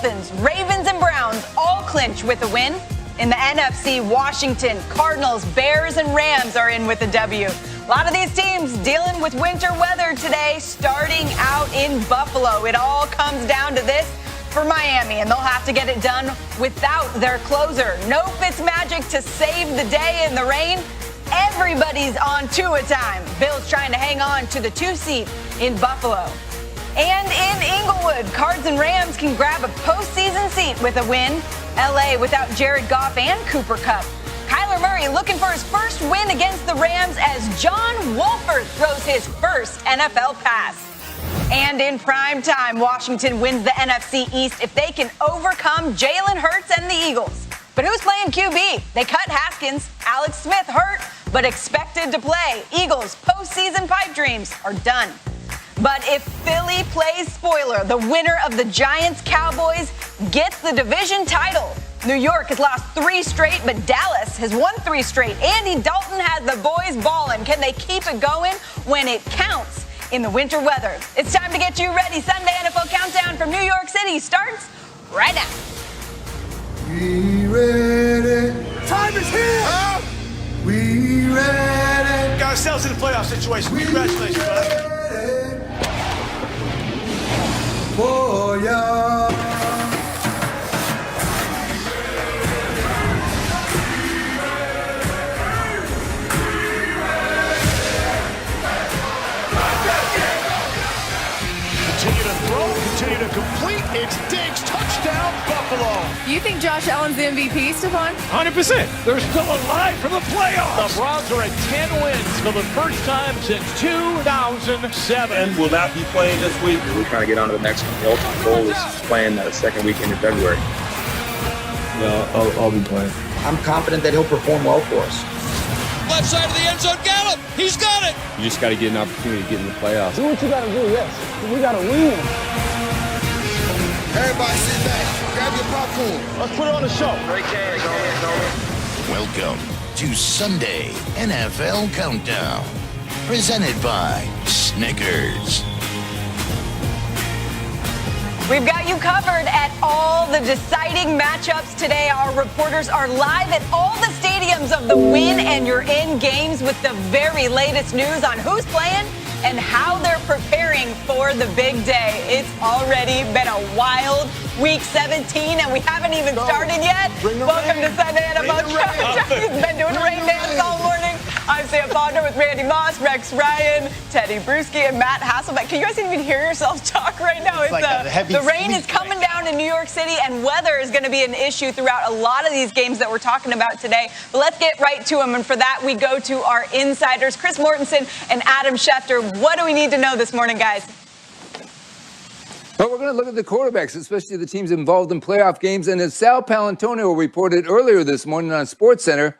Dolphins, Ravens, and Browns all clinch with a win. In the NFC, Washington, Cardinals, Bears, and Rams are in with a W. A lot of these teams dealing with winter weather today, starting out in Buffalo. It all comes down to this for Miami, and they'll have to get it done without their closer. No Fitzmagic to save the day in the rain. Everybody's on Tua time. Bills trying to hang on to the 2 seat in Buffalo. And in Inglewood, Cards and Rams can grab a postseason seat with a win. LA without Jared Goff and Cooper Kupp. Kyler Murray looking for his first win against the Rams as John Wolford throws his first NFL pass. And in prime time, Washington wins the NFC East if they can overcome Jalen Hurts and the Eagles. But who's playing QB? They cut Haskins. Alex Smith hurt, but expected to play. Eagles' postseason pipe dreams are done. But if Philly plays spoiler, the winner of the Giants-Cowboys gets the division title. New York has lost 3 straight, but Dallas has won 3 straight. Andy Dalton has the boys balling. Can they keep it going when it counts in the winter weather? It's time to get you ready. Sunday NFL Countdown from New York City starts right now. We ready. Time is here. We ready. Got ourselves in a playoff situation. Congratulations, bud. For ya. Continue to throw, continue to complete. It's Diggs, touchdown, Buffalo. You think Josh Allen's the MVP, Stephon? 100%. They're still alive for the playoffs. The Browns are at 10 wins for the first time since 2007. Will not be playing this week. We're trying to get on to the next one. The ultimate goal is playing that second weekend in February. No, I'll be playing. I'm confident that he'll perform well for us. Left side of the end zone, Gallup. He's got it. You just got to get an opportunity to get in the playoffs. Do what you got to do, yes. We got to win. Everybody sit back. Grab your popcorn. Let's put it on the show. Great game. Welcome to Sunday NFL Countdown. Presented by Snickers. We've got you covered at all the deciding matchups today. Our reporters are live at all the stadiums of the Win and You're In games with the very latest news on who's playing and how they're preparing for the big day. It's already been a wild Week 17, and we haven't even started yet. Welcome to Sunday NFL Countdown. He's been doing a rain dance all morning. I'm Sam Ponder with Randy Moss, Rex Ryan, Teddy Bruschi, and Matt Hasselbeck. Can you guys even hear yourselves talk right now? It's like a heavy the rain is sleep coming down in New York City, and weather is going to be an issue throughout a lot of these games that we're talking about today. But let's get right to them, and for that, we go to our insiders, Chris Mortensen and Adam Schefter. What do we need to know this morning, guys? But we're going to look at the quarterbacks, especially the teams involved in playoff games. And as Sal Palantonio reported earlier this morning on SportsCenter,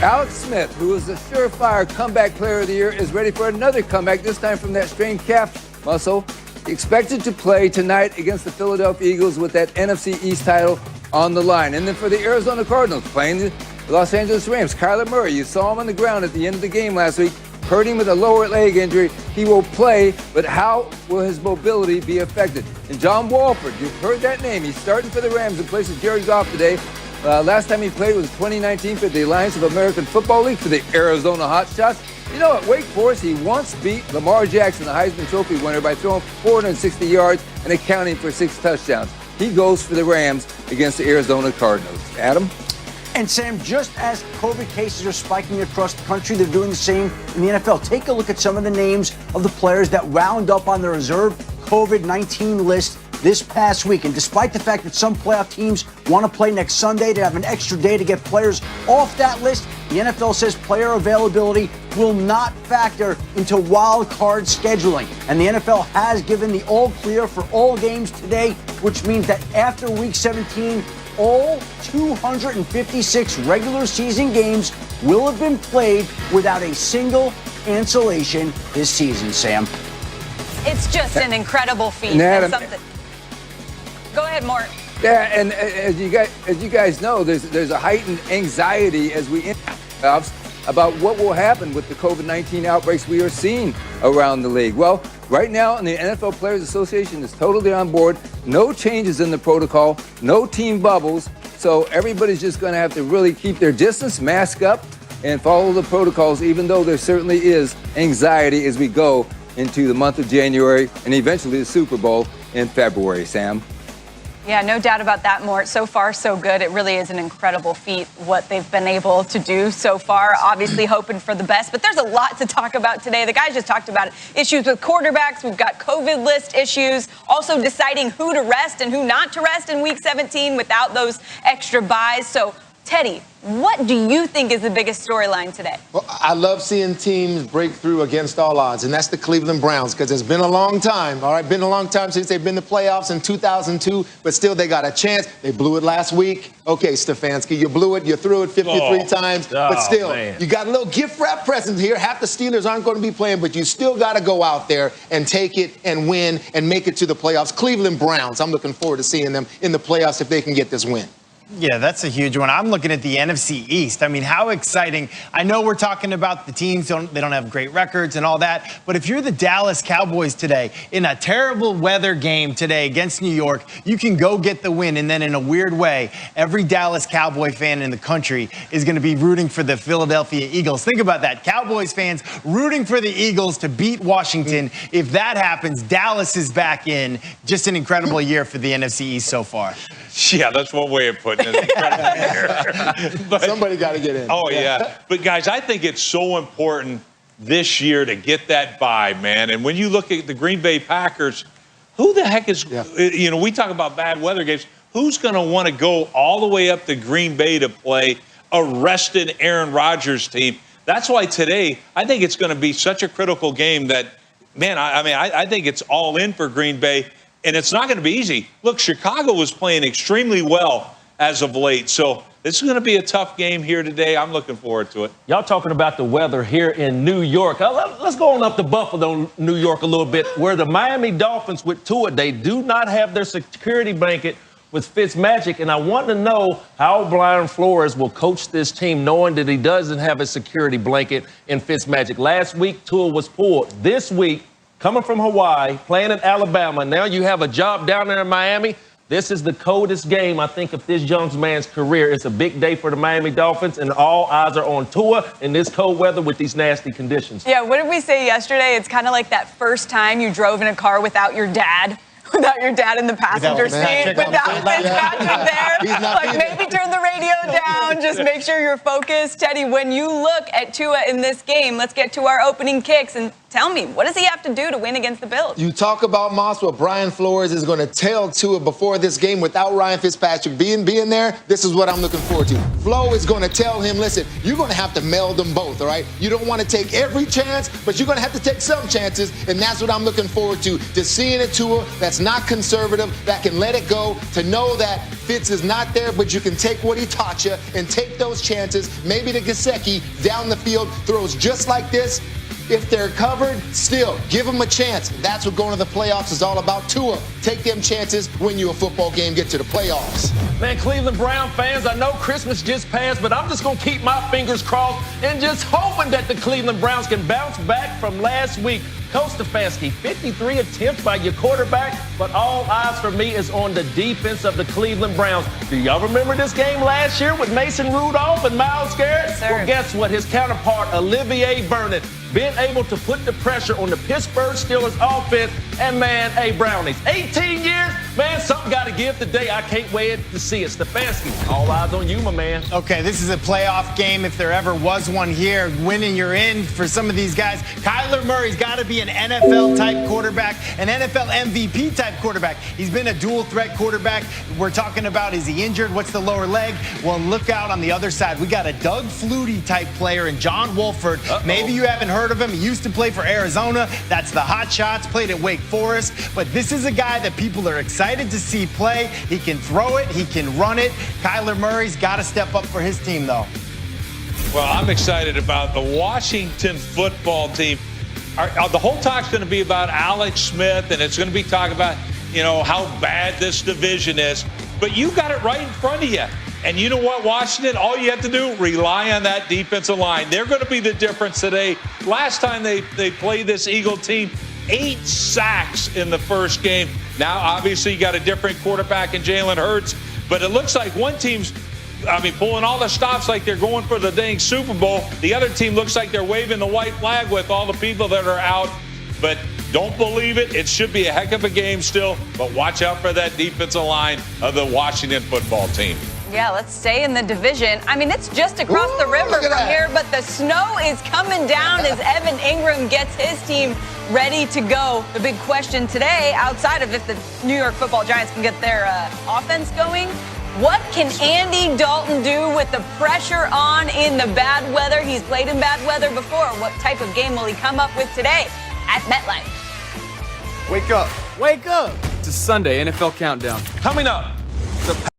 Alex Smith, who is the surefire comeback player of the year, is ready for another comeback, this time from that strained calf muscle. Expected to play tonight against the Philadelphia Eagles with that NFC East title on the line. And then for the Arizona Cardinals, playing the Los Angeles Rams, Kyler Murray, you saw him on the ground at the end of the game last week, hurting with a lower leg injury. He will play, but how will his mobility be affected? And John Wolford, you've heard that name. He's starting for the Rams in place of Jared Goff today. Last time he played was 2019 for the Alliance of American Football League for the Arizona Hotshots. You know, at Wake Forest, he once beat Lamar Jackson, the Heisman Trophy winner, by throwing 460 yards and accounting for 6 touchdowns. He goes for the Rams against the Arizona Cardinals. Adam? And Sam, just as COVID cases are spiking across the country, they're doing the same in the NFL. Take a look at some of the names of the players that wound up on the reserve COVID-19 list this past week. And despite the fact that some playoff teams want to play next Sunday to have an extra day to get players off that list, the NFL says player availability will not factor into wild card scheduling. And the NFL has given the all clear for all games today, which means that after Week 17, all 256 regular season games will have been played without a single cancellation this season, Sam. It's just an incredible feat. Adam, Go ahead, Mort. Yeah, and as you guys know, there's a heightened anxiety as we enter playoffs about what will happen with the COVID-19 outbreaks we are seeing around the league. Well, Right now, the NFL Players Association is totally on board. No changes in the protocol, no team bubbles. So everybody's just going to have to really keep their distance, mask up, and follow the protocols, even though there certainly is anxiety as we go into the month of January and eventually the Super Bowl in February, Sam. Yeah, no doubt about that, Mort. So far, so good. It really is an incredible feat what they've been able to do so far. Obviously hoping for the best, but there's a lot to talk about today. The guys just talked about it. Issues with quarterbacks. We've got COVID list issues. Also deciding who to rest and who not to rest in Week 17 without those extra buys. So, Teddy, what do you think is the biggest storyline today? Well, I love seeing teams break through against all odds, and that's the Cleveland Browns, because it's been a long time, all right? Been a long time since they've been to playoffs in 2002, but still they got a chance. They blew it last week. Okay, Stefanski, you blew it. You threw it 53 times, but still, you got a little gift wrap present here. Half the Steelers aren't going to be playing, but you still got to go out there and take it and win and make it to the playoffs. Cleveland Browns, I'm looking forward to seeing them in the playoffs if they can get this win. Yeah, that's a huge one. I'm looking at the NFC East. I mean, how exciting. I know we're talking about the teams, they don't have great records and all that, but if you're the Dallas Cowboys today, in a terrible weather game today against New York, you can go get the win, and then in a weird way, every Dallas Cowboy fan in the country is going to be rooting for the Philadelphia Eagles. Think about that. Cowboys fans rooting for the Eagles to beat Washington. If that happens, Dallas is back in. Just an incredible year for the NFC East so far. Yeah, that's one way of putting it. But somebody got to get in. Oh, yeah. But, guys, I think it's so important this year to get that bye, man. And when you look at the Green Bay Packers, who the heck is, you know, we talk about bad weather games. Who's going to want to go all the way up to Green Bay to play a rested Aaron Rodgers team? That's why today I think it's going to be such a critical game that, man, I think it's all in for Green Bay. And it's not going to be easy. Look, Chicago was playing extremely well as of late. So this is going to be a tough game here today. I'm looking forward to it. Y'all talking about the weather here in New York. Let's go on up to Buffalo, New York a little bit, where the Miami Dolphins with Tua, they do not have their security blanket with Fitzmagic. And I want to know how Brian Flores will coach this team knowing that he doesn't have a security blanket in Fitzmagic. Last week, Tua was pulled. This week, coming from Hawaii, playing in Alabama, now you have a job down there in Miami. This is the coldest game, I think, of this young man's career. It's a big day for the Miami Dolphins, and all eyes are on Tua in this cold weather with these nasty conditions. Yeah, what did we say yesterday? It's kind of like that first time you drove in a car without your dad. Without your dad in the passenger seat, without Fitzpatrick there. Like, maybe turn the radio down, just make sure you're focused. Teddy, when you look at Tua in this game, let's get to our opening kicks and tell me, what does he have to do to win against the Bills? You talk about, Moss, what Brian Flores is going to tell Tua before this game without Ryan Fitzpatrick being there. This is what I'm looking forward to. Flo is going to tell him, listen, you're going to have to meld them both, all right? You don't want to take every chance, but you're going to have to take some chances, and that's what I'm looking forward to seeing a Tua that's not conservative, that can let it go, to know that Fitz is not there, but you can take what he taught you and take those chances. Maybe the Gesicki down the field throws just like this. If they're covered, still, give them a chance. That's what going to the playoffs is all about. Tua, take them chances, win you a football game, get to the playoffs. Man, Cleveland Brown fans, I know Christmas just passed, but I'm just going to keep my fingers crossed and just hoping that the Cleveland Browns can bounce back from last week. Coach Stefanski, 53 attempts by your quarterback, but all eyes for me is on the defense of the Cleveland Browns. Do y'all remember this game last year with Mason Rudolph and Myles Garrett? Yes, sir. Well, guess what? His counterpart, Olivier Vernon, been able to put the pressure on the Pittsburgh Steelers offense. And, man, hey, Brownies, 18 years, man, something got to give today. I can't wait to see it. Stefanski, all eyes on you, my man. Okay, this is a playoff game if there ever was one here. Winning, you're in for some of these guys. Kyler Murray's got to be an NFL-type quarterback, an NFL MVP-type quarterback. He's been a dual-threat quarterback. We're talking about, is he injured? What's the lower leg? Well, look out on the other side. We got a Doug Flutie-type player in John Wolford. Maybe you haven't heard of him. He used to play for Arizona. That's the Hot Shots, played at Wake Forest. But this is a guy that people are excited to see play. He can throw it. He can run it. Kyler Murray's got to step up for his team, though. Well, I'm excited about the Washington football team. The whole talk's going to be about Alex Smith, and it's going to be talking about, you know, how bad this division is. But you got it right in front of you. And you know what, Washington? All you have to do, rely on that defensive line. They're going to be the difference today. Last time they played this Eagle team, 8 sacks in the first game. Now, obviously, you got a different quarterback in Jalen Hurts, but it looks like one team's pulling all the stops like they're going for the dang Super Bowl. The other team looks like they're waving the white flag with all the people that are out. But don't believe it. It should be a heck of a game still. But watch out for that defensive line of the Washington football team. Yeah, let's stay in the division. I mean, it's just across the river from here, but the snow is coming down as Evan Ingram gets his team ready to go. The big question today, outside of if the New York Football Giants can get their offense going, what can Andy Dalton do with the pressure on in the bad weather? He's played in bad weather before. What type of game will he come up with today at MetLife? Wake up. Wake up. It's a Sunday NFL Countdown. Coming up, the